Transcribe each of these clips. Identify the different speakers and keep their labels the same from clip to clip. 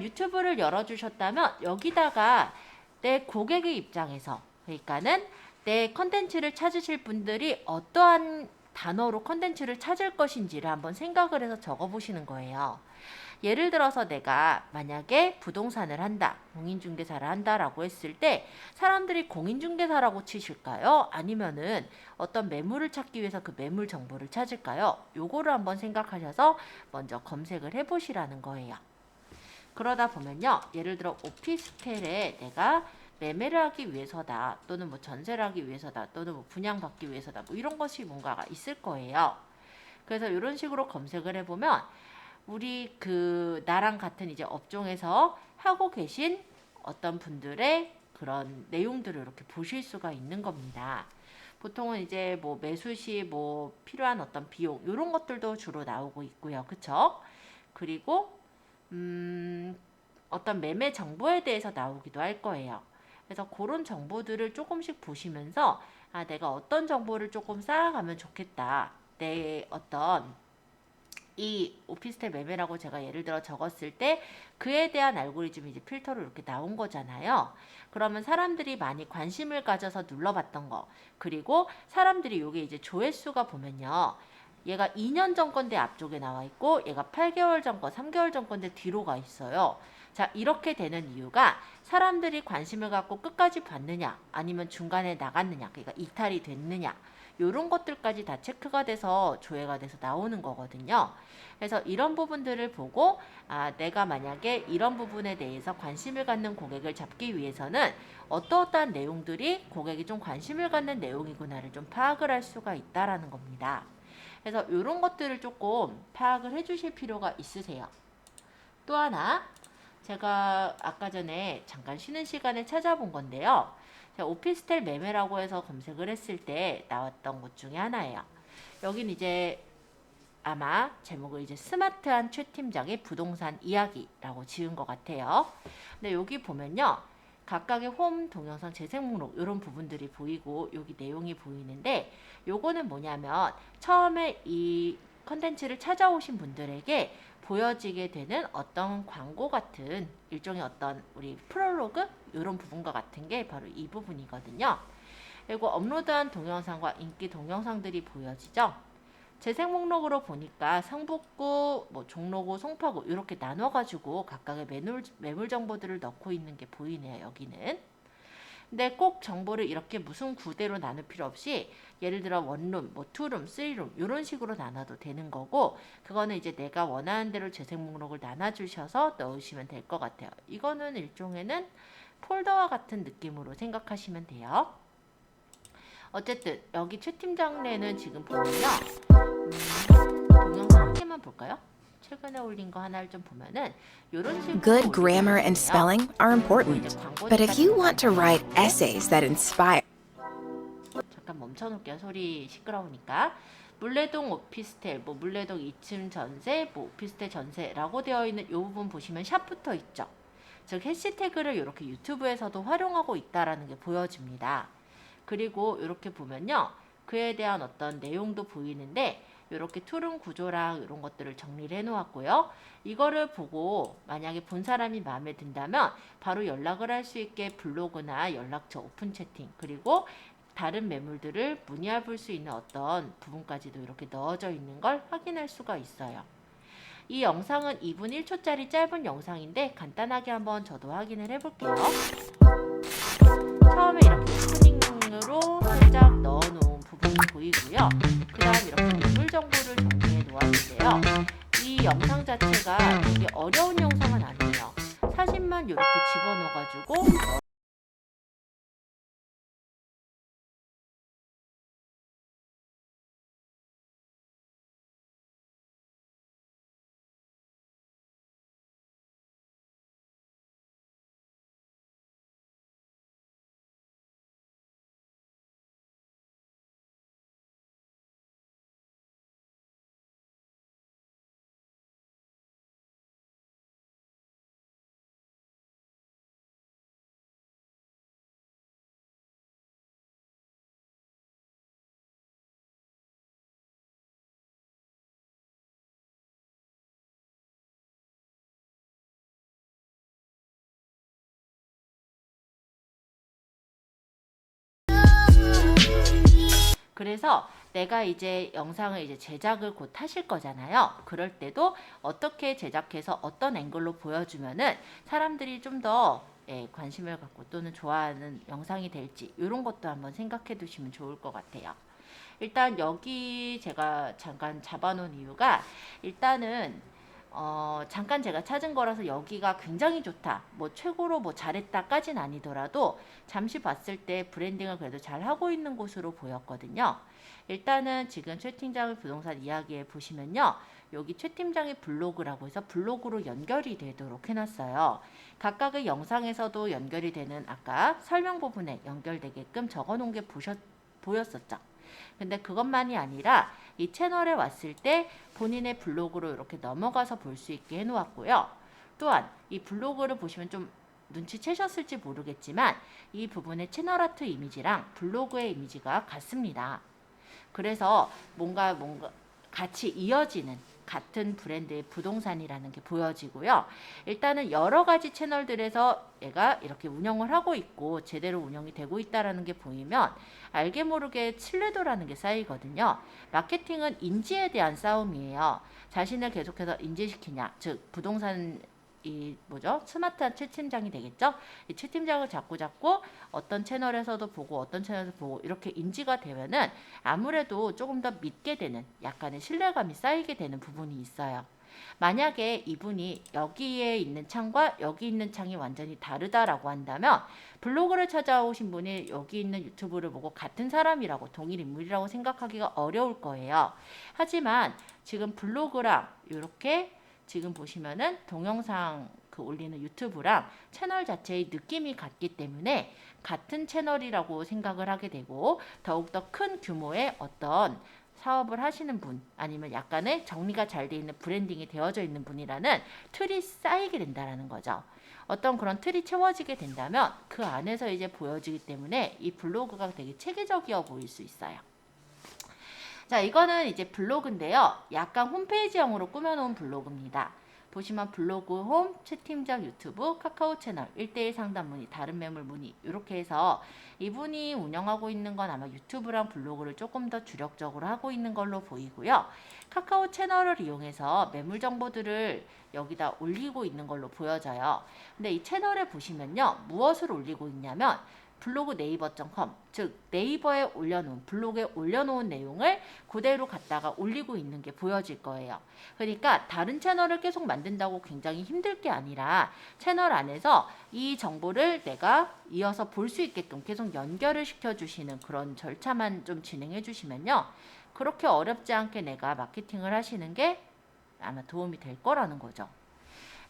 Speaker 1: 일단 유튜브를 열어주셨다면 여기다가 내 고객의 입장에서, 그러니까는 내 컨텐츠를 찾으실 분들이 어떠한 단어로 컨텐츠를 찾을 것인지를 한번 생각을 해서 적어보시는 거예요. 예를 들어서 내가 만약에 부동산을 한다, 공인중개사를 한다라고 했을 때 사람들이 공인중개사라고 치실까요? 아니면은 어떤 매물을 찾기 위해서 그 매물 정보를 찾을까요? 요거를 한번 생각하셔서 먼저 검색을 해보시라는 거예요. 그러다 보면요, 예를 들어 오피스텔에 내가 매매를 하기 위해서다, 또는 뭐 전세를 하기 위해서다, 또는 뭐 분양받기 위해서다, 뭐 이런 것이 뭔가가 있을 거예요. 그래서 이런 식으로 검색을 해보면 우리 그 나랑 같은 이제 업종에서 하고 계신 어떤 분들의 그런 내용들을 이렇게 보실 수가 있는 겁니다. 보통은 이제 뭐 매수 시 뭐 필요한 어떤 비용 이런 것들도 주로 나오고 있고요. 그쵸? 그리고 어떤 매매 정보에 대해서 나오기도 할 거예요. 그래서 그런 정보들을 조금씩 보시면서 아, 내가 어떤 정보를 조금 쌓아가면 좋겠다. 내 어떤 이 오피스텔 매매라고 제가 예를 들어 적었을 때 그에 대한 알고리즘이 이제 필터로 이렇게 나온 거잖아요. 그러면 사람들이 많이 관심을 가져서 눌러봤던 거, 그리고 사람들이 요게 이제 조회수가 보면요. 얘가 2년 전 건데 앞쪽에 나와 있고 얘가 8개월 전 거, 3개월 전 건데 뒤로 가 있어요. 자, 이렇게 되는 이유가 사람들이 관심을 갖고 끝까지 봤느냐 아니면 중간에 나갔느냐, 그러니까 이탈이 됐느냐, 요런 것들까지 다 체크가 돼서 조회가 돼서 나오는 거거든요. 그래서 이런 부분들을 보고 아, 내가 만약에 이런 부분에 대해서 관심을 갖는 고객을 잡기 위해서는 어떠어떠한 내용들이 고객이 좀 관심을 갖는 내용이구나를 좀 파악을 할 수가 있다라는 겁니다. 그래서 이런 것들을 조금 파악을 해주실 필요가 있으세요. 또 하나, 제가 아까 전에 잠깐 쉬는 시간에 찾아본 건데요. 제가 오피스텔 매매라고 해서 검색을 했을 때 나왔던 것 중에 하나예요. 여긴 이제 아마 제목을 이제 스마트한 최 팀장의 부동산 이야기라고 지은 것 같아요. 근데 여기 보면요. 각각의 홈, 동영상, 재생 목록 이런 부분들이 보이고 여기 내용이 보이는데 요거는 뭐냐면 처음에 이 컨텐츠를 찾아오신 분들에게 보여지게 되는 어떤 광고 같은 일종의 어떤 우리 프롤로그 이런 부분과 같은 게 바로 이 부분이거든요. 그리고 업로드한 동영상과 인기 동영상들이 보여지죠. 재생 목록으로 보니까 성북구, 뭐 종로구, 송파구 이렇게 나눠가지고 각각의 매물 정보들을 넣고 있는 게 보이네요. 여기는. 근데 꼭 정보를 이렇게 무슨 구대로 나눌 필요 없이 예를 들어 원룸, 뭐 투룸, 쓰리룸 이런 식으로 나눠도 되는 거고 그거는 이제 내가 원하는 대로 재생 목록을 나눠주셔서 넣으시면 될 것 같아요. 이거는 일종에는 폴더와 같은 느낌으로 생각하시면 돼요. 어쨌든 여기 최 팀장네는 지금 보면요. 동영상 한 개만 볼까요? 최근에 올린 거 하나를 좀 보면은 이런 식으로
Speaker 2: Good
Speaker 1: 올리고
Speaker 2: grammar and
Speaker 1: 있는데요.
Speaker 2: spelling are
Speaker 1: 그리고 이제
Speaker 2: important. But
Speaker 1: 광고니까
Speaker 2: if you
Speaker 1: 잠깐
Speaker 2: want to write
Speaker 1: 멈춰놓고
Speaker 2: essays that inspire,
Speaker 1: 잠깐 멈춰놓을게요. 소리 시끄러우니까. 물레동 오피스텔, 뭐 물레동 2층 전세, 뭐 오피스텔 전세라고 되어 있는 이 부분 보시면 샵 붙어 있죠. 즉 해시태그를 이렇게 유튜브에서도 활용하고 있다라는 게 보여집니다. 그리고 이렇게 보면요. 그에 대한 어떤 내용도 보이는데 이렇게 투룸 구조랑 이런 것들을 정리를 해 놓았고요. 이거를 보고 만약에 본 사람이 마음에 든다면 바로 연락을 할 수 있게 블로그나 연락처 오픈 채팅 그리고 다른 매물들을 문의해 볼 수 있는 어떤 부분까지도 이렇게 넣어져 있는 걸 확인할 수가 있어요. 이 영상은 2분 1초짜리 짧은 영상인데 간단하게 한번 저도 확인을 해볼게요. 처음에 이렇게 오프닝으로 살짝 넣어놓은 부분이 보이고요. 그 다음 이렇게 매물 정보를 정리해 놓았는데요. 이 영상 자체가 되게 어려운 영상은 아니에요. 사진만 이렇게 집어넣어가지고 그래서 내가 이제 영상을 이제 제작을 곧 하실 거잖아요. 그럴 때도 어떻게 제작해서 어떤 앵글로 보여주면은 사람들이 좀 더 관심을 갖고 또는 좋아하는 영상이 될지 이런 것도 한번 생각해 두시면 좋을 것 같아요. 일단 여기 제가 잠깐 잡아놓은 이유가 일단은 잠깐 제가 찾은 거라서 여기가 굉장히 좋다. 뭐 최고로 뭐 잘했다까진 아니더라도 잠시 봤을 때 브랜딩을 그래도 잘 하고 있는 곳으로 보였거든요. 일단은 지금 최 팀장의 부동산 이야기에 보시면요. 여기 최 팀장의 블로그라고 해서 블로그로 연결이 되도록 해놨어요. 각각의 영상에서도 연결이 되는 아까 설명 부분에 연결되게끔 적어놓은 게 보였었죠. 근데 그것만이 아니라 이 채널에 왔을 때 본인의 블로그로 이렇게 넘어가서 볼 수 있게 해놓았고요. 또한 이 블로그를 보시면 좀 눈치채셨을지 모르겠지만 이 부분의 채널 아트 이미지랑 블로그의 이미지가 같습니다. 그래서 뭔가 같이 이어지는 같은 브랜드의 부동산이라는 게 보여지고요. 일단은 여러 가지 채널들에서 얘가 이렇게 운영을 하고 있고 제대로 운영이 되고 있다는 게 보이면 알게 모르게 신뢰도라는 게 쌓이거든요. 마케팅은 인지에 대한 싸움이에요. 자신을 계속해서 인지시키냐, 즉 부동산 스마트한 최 팀장이 되겠죠. 이 최 팀장을 자꾸 어떤 채널에서도 보고 어떤 채널에서 보고 이렇게 인지가 되면은 아무래도 조금 더 믿게 되는 약간의 신뢰감이 쌓이게 되는 부분이 있어요. 만약에 이분이 여기에 있는 창과 여기 있는 창이 완전히 다르다라고 한다면 블로그를 찾아오신 분이 여기 있는 유튜브를 보고 같은 사람이라고 동일 인물이라고 생각하기가 어려울 거예요. 하지만 지금 블로그랑 이렇게 지금 보시면은 동영상 올리는 유튜브랑 채널 자체의 느낌이 같기 때문에 같은 채널이라고 생각을 하게 되고 더욱더 큰 규모의 어떤 사업을 하시는 분 아니면 약간의 정리가 잘 돼 있는 브랜딩이 되어져 있는 분이라는 틀이 쌓이게 된다라는 거죠. 어떤 그런 틀이 채워지게 된다면 그 안에서 이제 보여지기 때문에 이 블로그가 되게 체계적이어 보일 수 있어요. 자, 이거는 이제 블로그인데요. 약간 홈페이지형으로 꾸며놓은 블로그입니다. 보시면 블로그 홈, 최 팀장 유튜브, 카카오 채널, 1대1 상담 문의, 다른 매물 문의 이렇게 해서 이분이 운영하고 있는 건 아마 유튜브랑 블로그를 조금 더 주력적으로 하고 있는 걸로 보이고요. 카카오 채널을 이용해서 매물 정보들을 여기다 올리고 있는 걸로 보여져요. 근데 이 채널에 보시면요. 무엇을 올리고 있냐면 블로그 네이버.com 즉 네이버에 올려놓은 블로그에 올려놓은 내용을 그대로 갖다가 올리고 있는 게 보여질 거예요. 그러니까 다른 채널을 계속 만든다고 굉장히 힘들 게 아니라 채널 안에서 이 정보를 내가 이어서 볼 수 있게끔 계속 연결을 시켜주시는 그런 절차만 좀 진행해 주시면요. 그렇게 어렵지 않게 내가 마케팅을 하시는 게 아마 도움이 될 거라는 거죠.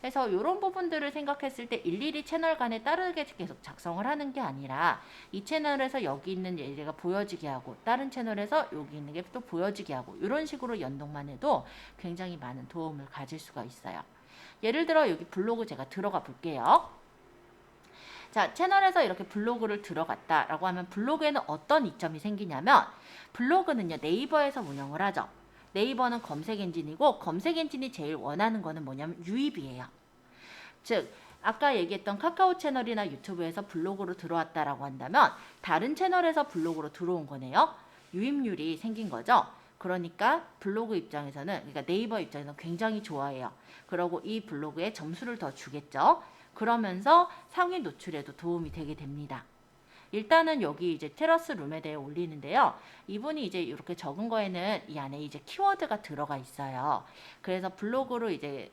Speaker 1: 그래서 이런 부분들을 생각했을 때 일일이 채널 간에 다르게 계속 작성을 하는 게 아니라 이 채널에서 여기 있는 얘가 보여지게 하고 다른 채널에서 여기 있는 게 또 보여지게 하고 이런 식으로 연동만 해도 굉장히 많은 도움을 가질 수가 있어요. 예를 들어 여기 블로그 제가 들어가 볼게요. 자, 채널에서 이렇게 블로그를 들어갔다라고 하면 블로그에는 어떤 이점이 생기냐면 블로그는요 네이버에서 운영을 하죠. 네이버는 검색 엔진이고 검색 엔진이 제일 원하는 거는 뭐냐면 유입이에요. 즉 아까 얘기했던 카카오 채널이나 유튜브에서 블로그로 들어왔다라고 한다면 다른 채널에서 블로그로 들어온 거네요. 유입률이 생긴 거죠. 그러니까 블로그 입장에서는 그러니까 네이버 입장에서는 굉장히 좋아해요. 그러고 이 블로그에 점수를 더 주겠죠. 그러면서 상위 노출에도 도움이 되게 됩니다. 일단은 여기 이제 테라스 룸에 대해 올리는데요. 이분이 이제 이렇게 적은 거에는 이 안에 이제 키워드가 들어가 있어요. 그래서 블로그로 이제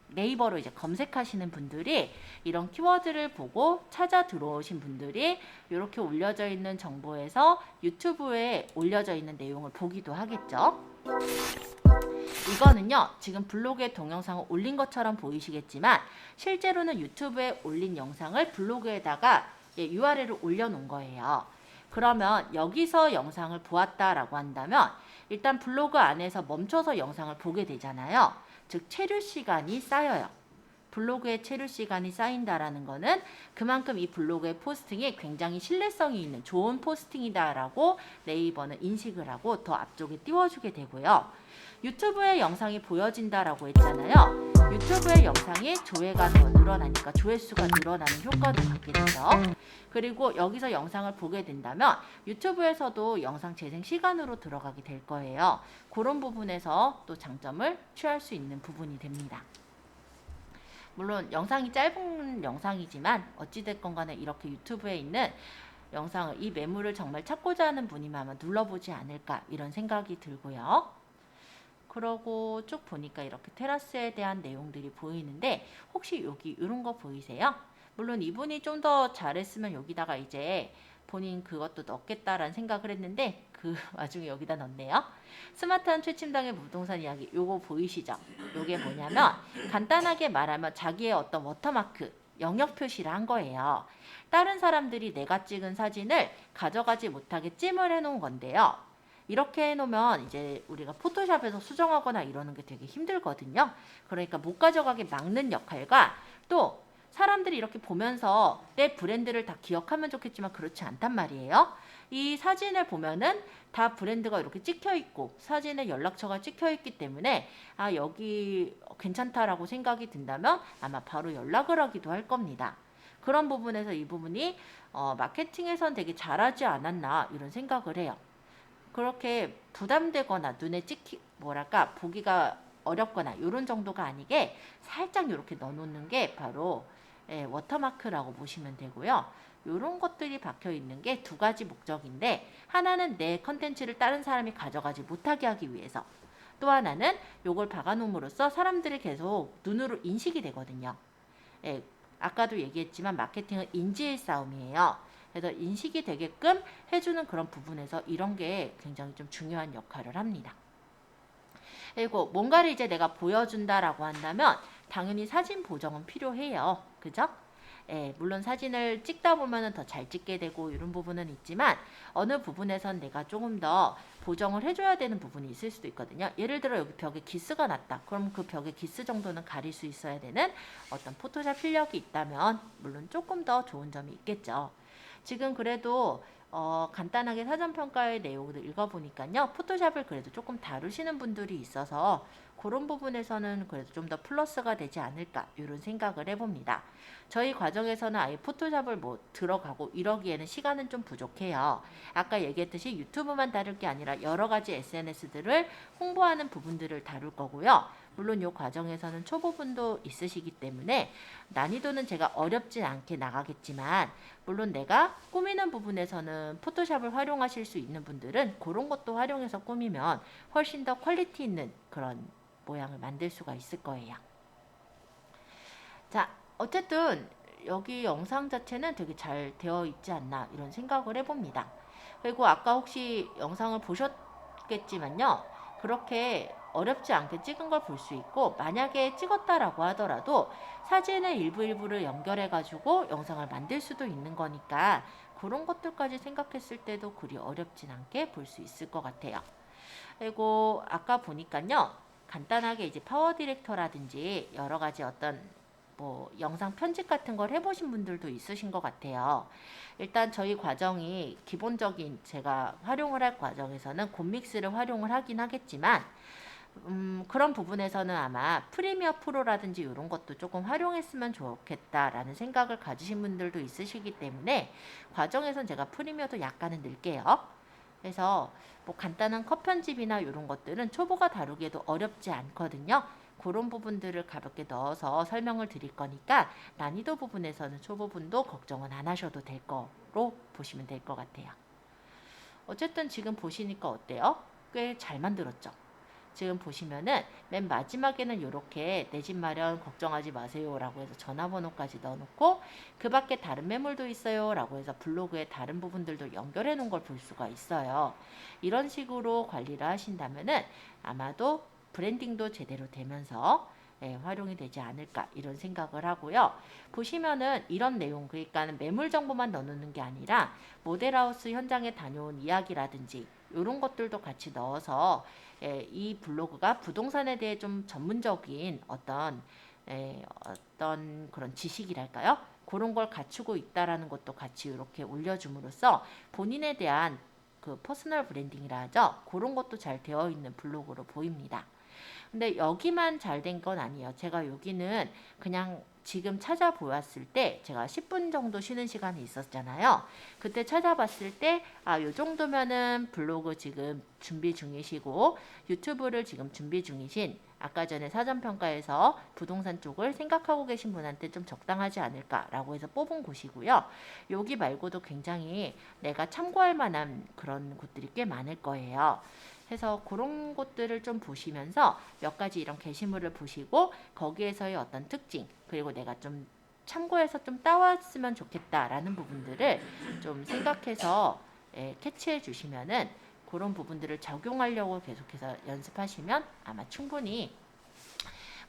Speaker 1: 네이버로 이제 검색하시는 분들이 이런 키워드를 보고 찾아 들어오신 분들이 이렇게 올려져 있는 정보에서 유튜브에 올려져 있는 내용을 보기도 하겠죠. 이거는요 지금 블로그에 동영상을 올린 것처럼 보이시겠지만 실제로는 유튜브에 올린 영상을 블로그에다가 URL을 올려놓은 거예요. 그러면 여기서 영상을 보았다라고 한다면 일단 블로그 안에서 멈춰서 영상을 보게 되잖아요. 즉 체류 시간이 쌓여요. 블로그에 체류 시간이 쌓인다라는 거는 그만큼 이 블로그의 포스팅이 굉장히 신뢰성이 있는 좋은 포스팅이다라고 네이버는 인식을 하고 더 앞쪽에 띄워주게 되고요. 유튜브에 영상이 보여진다라고 했잖아요. 유튜브의 영상이 조회가 더 늘어나니까 조회수가 늘어나는 효과도 받게 되죠. 그리고 여기서 영상을 보게 된다면 유튜브에서도 영상 재생 시간으로 들어가게 될 거예요. 그런 부분에서 또 장점을 취할 수 있는 부분이 됩니다. 물론 영상이 짧은 영상이지만 어찌됐건 간에 이렇게 유튜브에 있는 영상을, 이 매물을 정말 찾고자 하는 분이면 아마 눌러보지 않을까 이런 생각이 들고요. 그러고 쭉 보니까 이렇게 테라스에 대한 내용들이 보이는데 혹시 여기 이런 거 보이세요? 물론 이분이 좀 더 잘했으면 여기다가 이제 본인 그것도 넣겠다라는 생각을 했는데 그 와중에 여기다 넣네요. 스마트한 최침당의 부동산 이야기, 요거 보이시죠? 요게 뭐냐면 간단하게 말하면 자기의 어떤 워터마크, 영역 표시를 한 거예요. 다른 사람들이 내가 찍은 사진을 가져가지 못하게 찜을 해놓은 건데요. 이렇게 해놓으면 이제 우리가 포토샵에서 수정하거나 이러는 게 되게 힘들거든요. 그러니까 못 가져가게 막는 역할과 또 사람들이 이렇게 보면서 내 브랜드를 다 기억하면 좋겠지만 그렇지 않단 말이에요. 이 사진을 보면은 다 브랜드가 이렇게 찍혀 있고 사진에 연락처가 찍혀 있기 때문에 아 여기 괜찮다라고 생각이 든다면 아마 바로 연락을 하기도 할 겁니다. 그런 부분에서 이 부분이 마케팅에선 되게 잘하지 않았나 이런 생각을 해요. 그렇게 부담되거나 눈에 뭐랄까 보기가 어렵거나 이런 정도가 아니게 살짝 이렇게 넣어놓는 게 바로 워터마크라고 보시면 되고요. 이런 것들이 박혀 있는 게 두 가지 목적인데 하나는 내 컨텐츠를 다른 사람이 가져가지 못하게 하기 위해서, 또 하나는 이걸 박아놓음으로써 사람들이 계속 눈으로 인식이 되거든요. 예, 아까도 얘기했지만 마케팅은 인지의 싸움이에요. 그래서 인식이 되게끔 해주는 그런 부분에서 이런 게 굉장히 좀 중요한 역할을 합니다. 그리고 뭔가를 이제 내가 보여준다라고 한다면 당연히 사진 보정은 필요해요. 그죠? 예, 물론 사진을 찍다 보면 더 잘 찍게 되고 이런 부분은 있지만 어느 부분에선 내가 조금 더 보정을 해줘야 되는 부분이 있을 수도 있거든요. 예를 들어 여기 벽에 기스가 났다. 그럼 그 벽에 기스 정도는 가릴 수 있어야 되는 어떤 포토샵 실력이 있다면 물론 조금 더 좋은 점이 있겠죠. 지금 그래도 간단하게 사전평가의 내용을 읽어보니까요. 포토샵을 그래도 조금 다루시는 분들이 있어서 그런 부분에서는 그래도 좀 더 플러스가 되지 않을까 이런 생각을 해봅니다. 저희 과정에서는 아예 포토샵을 뭐 들어가고 이러기에는 시간은 좀 부족해요. 아까 얘기했듯이 유튜브만 다룰 게 아니라 여러 가지 SNS들을 홍보하는 부분들을 다룰 거고요. 물론 이 과정에서는 초보분도 있으시기 때문에 난이도는 제가 어렵진 않게 나가겠지만 물론 내가 꾸미는 부분에서는 포토샵을 활용하실 수 있는 분들은 그런 것도 활용해서 꾸미면 훨씬 더 퀄리티 있는 그런 모양을 만들 수가 있을 거예요. 자, 어쨌든 여기 영상 자체는 되게 잘 되어 있지 않나 이런 생각을 해봅니다. 그리고 아까 혹시 영상을 보셨겠지만요. 그렇게 어렵지 않게 찍은 걸 볼 수 있고 만약에 찍었다라고 하더라도 사진의 일부를 연결해 가지고 영상을 만들 수도 있는 거니까 그런 것들까지 생각했을 때도 그리 어렵진 않게 볼 수 있을 것 같아요. 그리고 아까 보니까요. 간단하게 이제 파워 디렉터라든지 여러 가지 어떤 뭐 영상 편집 같은 걸 해보신 분들도 있으신 것 같아요. 일단 저희 과정이 기본적인 제가 활용을 할 과정에서는 곰믹스를 활용을 하긴 하겠지만 그런 부분에서는 아마 프리미어 프로라든지 이런 것도 조금 활용했으면 좋겠다라는 생각을 가지신 분들도 있으시기 때문에 과정에선 제가 프리미어도 약간은 넣을게요. 그래서 뭐 간단한 컷 편집이나 이런 것들은 초보가 다루기에도 어렵지 않거든요. 그런 부분들을 가볍게 넣어서 설명을 드릴 거니까 난이도 부분에서는 초보분도 걱정은 안 하셔도 될 거로 보시면 될 것 같아요. 어쨌든 지금 보시니까 어때요? 꽤 잘 만들었죠? 지금 보시면은 맨 마지막에는 이렇게 내 집 마련 걱정하지 마세요 라고 해서 전화번호까지 넣어놓고 그 밖에 다른 매물도 있어요 라고 해서 블로그에 다른 부분들도 연결해 놓은 걸 볼 수가 있어요. 이런 식으로 관리를 하신다면은 아마도 브랜딩도 제대로 되면서 활용이 되지 않을까 이런 생각을 하고요. 보시면은 이런 내용, 그러니까는 매물 정보만 넣어놓는 게 아니라 모델하우스 현장에 다녀온 이야기라든지 이런 것들도 같이 넣어서 이 블로그가 부동산에 대해 좀 전문적인 어떤 그런 지식이랄까요? 그런 걸 갖추고 있다라는 것도 같이 이렇게 올려줌으로써 본인에 대한 그 퍼스널 브랜딩이라 하죠. 그런 것도 잘 되어 있는 블로그로 보입니다. 근데 여기만 잘 된 건 아니에요. 제가 여기는 그냥 지금 찾아보았을 때 제가 10분 정도 쉬는 시간이 있었잖아요. 그때 찾아봤을 때 요 정도면은 블로그 지금 준비 중이시고 유튜브를 지금 준비 중이신 아까 전에 사전평가에서 부동산 쪽을 생각하고 계신 분한테 좀 적당하지 않을까라고 해서 뽑은 곳이고요. 여기 말고도 굉장히 내가 참고할 만한 그런 곳들이 꽤 많을 거예요. 해서 그런 것들을 좀 보시면서 몇 가지 이런 게시물을 보시고 거기에서의 어떤 특징 그리고 내가 좀 참고해서 좀 따왔으면 좋겠다라는 부분들을 좀 생각해서 캐치해 주시면은 그런 부분들을 적용하려고 계속해서 연습하시면 아마 충분히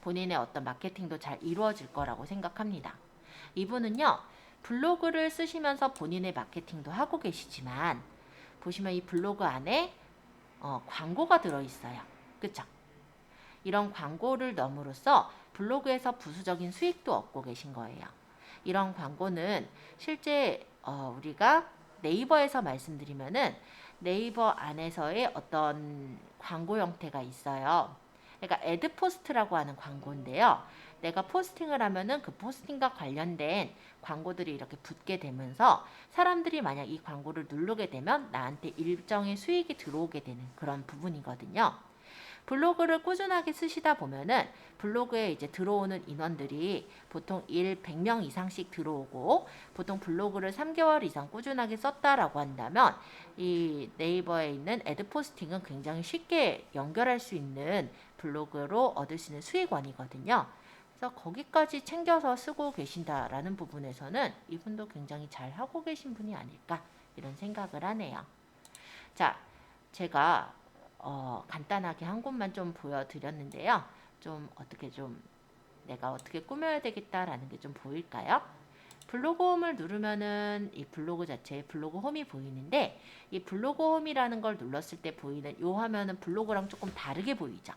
Speaker 1: 본인의 어떤 마케팅도 잘 이루어질 거라고 생각합니다. 이분은요, 블로그를 쓰시면서 본인의 마케팅도 하고 계시지만 보시면 이 블로그 안에 광고가 들어있어요. 그쵸? 이런 광고를 넣음으로써 블로그에서 부수적인 수익도 얻고 계신 거예요. 이런 광고는 실제 우리가 네이버에서 말씀드리면은 네이버 안에서의 어떤 광고 형태가 있어요. 그러니까 애드포스트라고 하는 광고인데요. 내가 포스팅을 하면은 그 포스팅과 관련된 광고들이 이렇게 붙게 되면서 사람들이 만약 이 광고를 누르게 되면 나한테 일정의 수익이 들어오게 되는 그런 부분이거든요. 블로그를 꾸준하게 쓰시다 보면은 블로그에 이제 들어오는 인원들이 보통 100명 이상씩 들어오고 보통 블로그를 3개월 이상 꾸준하게 썼다라고 한다면 이 네이버에 있는 애드 포스팅은 굉장히 쉽게 연결할 수 있는 블로그로 얻을 수 있는 수익원이거든요. 그래서 거기까지 챙겨서 쓰고 계신다라는 부분에서는 이분도 굉장히 잘 하고 계신 분이 아닐까 이런 생각을 하네요. 자, 제가 간단하게 한 곳만 좀 보여드렸는데요. 좀 어떻게 좀 내가 어떻게 꾸며야 되겠다라는 게 좀 보일까요? 블로그 홈을 누르면은 이 블로그 자체에 블로그 홈이 보이는데 이 블로그 홈이라는 걸 눌렀을 때 보이는 이 화면은 블로그랑 조금 다르게 보이죠.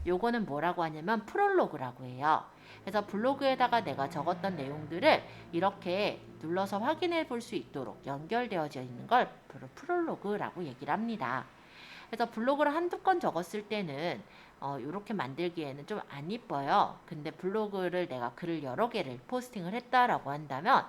Speaker 1: 요거는 뭐라고 하냐면 프롤로그라고 해요. 그래서 블로그에다가 내가 적었던 내용들을 이렇게 눌러서 확인해 볼 수 있도록 연결되어져 있는 걸 프롤로그라고 얘기를 합니다. 그래서 블로그를 한두 건 적었을 때는 이렇게 만들기에는 좀 안 이뻐요. 근데 블로그를 내가 글을 여러 개를 포스팅을 했다라고 한다면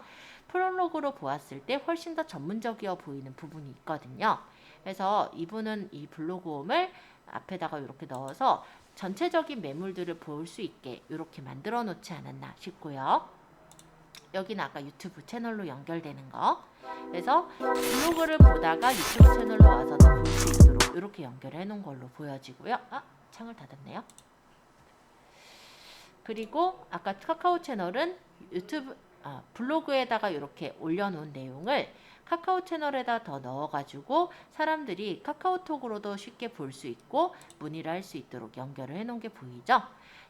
Speaker 1: 프롤로그로 보았을 때 훨씬 더 전문적이어 보이는 부분이 있거든요. 그래서 이분은 이 블로그 홈을 앞에다가 이렇게 넣어서 전체적인 매물들을 볼 수 있게 이렇게 만들어 놓지 않았나 싶고요. 여기는 아까 유튜브 채널로 연결되는 거. 그래서 블로그를 보다가 유튜브 채널로 와서 볼 수 있도록 이렇게 연결해 놓은 걸로 보여지고요. 창을 닫았네요. 그리고 아까 카카오 채널은 유튜브 블로그에다가 이렇게 올려놓은 내용을 카카오 채널에다 더 넣어가지고 사람들이 카카오톡으로도 쉽게 볼 수 있고 문의를 할 수 있도록 연결을 해놓은 게 보이죠?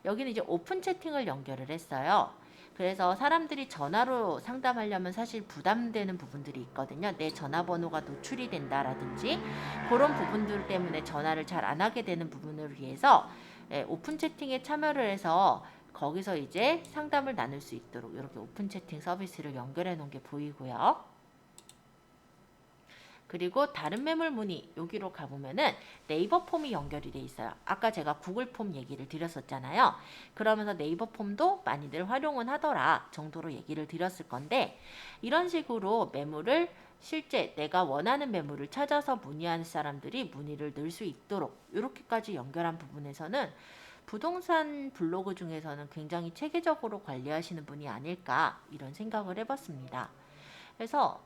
Speaker 1: 여기는 이제 오픈 채팅을 연결을 했어요. 그래서 사람들이 전화로 상담하려면 사실 부담되는 부분들이 있거든요. 내 전화번호가 노출이 된다라든지 그런 부분들 때문에 전화를 잘 안 하게 되는 부분을 위해서 오픈 채팅에 참여를 해서 거기서 이제 상담을 나눌 수 있도록 이렇게 오픈 채팅 서비스를 연결해 놓은 게 보이고요. 그리고 다른 매물 문의 여기로 가보면은 네이버 폼이 연결이 돼 있어요. 아까 제가 구글 폼 얘기를 드렸었잖아요. 그러면서 네이버 폼도 많이들 활용은 하더라 정도로 얘기를 드렸을 건데 이런 식으로 매물을 실제 내가 원하는 매물을 찾아서 문의하는 사람들이 문의를 넣을 수 있도록 이렇게까지 연결한 부분에서는 부동산 블로그 중에서는 굉장히 체계적으로 관리하시는 분이 아닐까 이런 생각을 해봤습니다. 그래서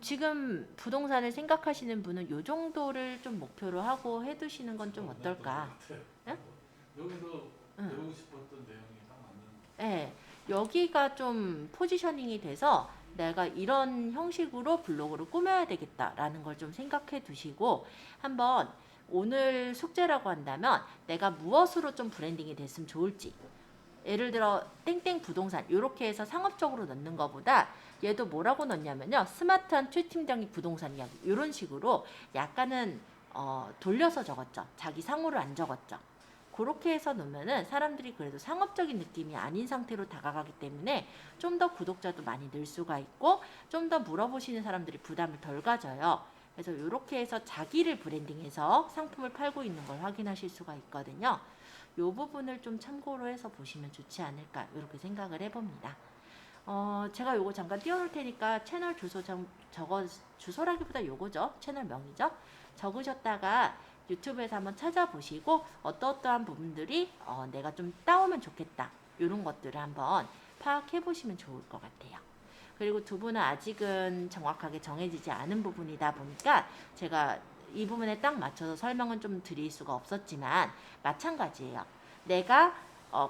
Speaker 1: 지금 부동산을 생각하시는 분은 요 정도를 좀 목표로 하고 해두시는 건 좀 어떨까? 응?
Speaker 2: 여기서
Speaker 1: 응.
Speaker 2: 배우고 싶었던 내용이 딱 맞는.
Speaker 1: 네, 여기가 좀 포지셔닝이 돼서 내가 이런 형식으로 블로그를 꾸며야 되겠다라는 걸 좀 생각해 두시고 한번 오늘 숙제라고 한다면 내가 무엇으로 좀 브랜딩이 됐으면 좋을지 예를 들어 땡땡 부동산 이렇게 해서 상업적으로 넣는 것보다 얘도 뭐라고 넣냐면요 스마트한 최 팀장이 부동산 이야기 이런 식으로 약간은 돌려서 적었죠. 자기 상호를 안 적었죠. 그렇게 해서 넣으면은 사람들이 그래도 상업적인 느낌이 아닌 상태로 다가가기 때문에 좀 더 구독자도 많이 늘 수가 있고 좀 더 물어보시는 사람들이 부담을 덜 가져요. 그래서 이렇게 해서 자기를 브랜딩해서 상품을 팔고 있는 걸 확인하실 수가 있거든요. 이 부분을 좀 참고로 해서 보시면 좋지 않을까 이렇게 생각을 해봅니다. 제가 요거 잠깐 띄워놓을 테니까 채널 주소 주소라기보다 요거죠. 채널명이죠. 적으셨다가 유튜브에서 한번 찾아보시고 어떠한 부분들이 내가 좀 따오면 좋겠다. 이런 것들을 한번 파악해 보시면 좋을 것 같아요. 그리고 두 분은 아직은 정확하게 정해지지 않은 부분이다 보니까 제가 이 부분에 딱 맞춰서 설명은 좀 드릴 수가 없었지만 마찬가지예요. 내가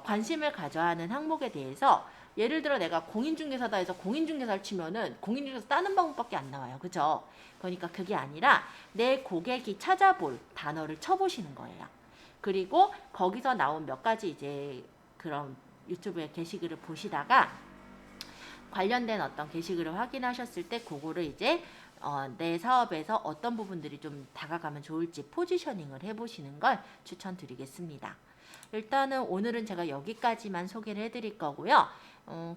Speaker 1: 관심을 가져야 하는 항목에 대해서 예를 들어 내가 공인중개사다 해서 공인중개사를 치면은 공인중개사 따는 방법밖에 안 나와요. 그죠? 그러니까 그게 아니라 내 고객이 찾아볼 단어를 쳐보시는 거예요. 그리고 거기서 나온 몇 가지 이제 그런 유튜브의 게시글을 보시다가 관련된 어떤 게시글을 확인하셨을 때 그거를 이제 내 사업에서 어떤 부분들이 좀 다가가면 좋을지 포지셔닝을 해보시는 걸 추천드리겠습니다. 일단은 오늘은 제가 여기까지만 소개를 해드릴 거고요.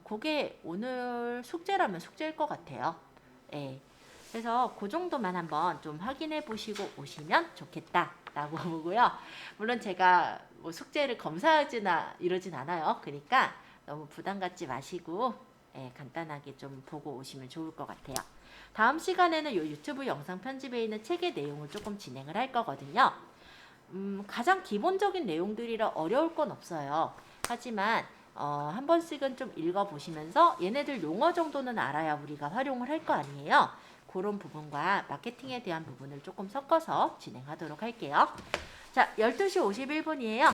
Speaker 1: 그게 오늘 숙제라면 숙제일 것 같아요. 예. 그래서 그 정도만 한번 좀 확인해 보시고 오시면 좋겠다라고 보고요. 물론 제가 뭐 숙제를 검사하지나 이러진 않아요. 그러니까 너무 부담 갖지 마시고 간단하게 좀 보고 오시면 좋을 것 같아요. 다음 시간에는 이 유튜브 영상 편집에 있는 책의 내용을 조금 진행을 할 거거든요. 가장 기본적인 내용들이라 어려울 건 없어요. 하지만 한 번씩은 좀 읽어보시면서 얘네들 용어 정도는 알아야 우리가 활용을 할 거 아니에요. 그런 부분과 마케팅에 대한 부분을 조금 섞어서 진행하도록 할게요. 자, 12시 51분이에요.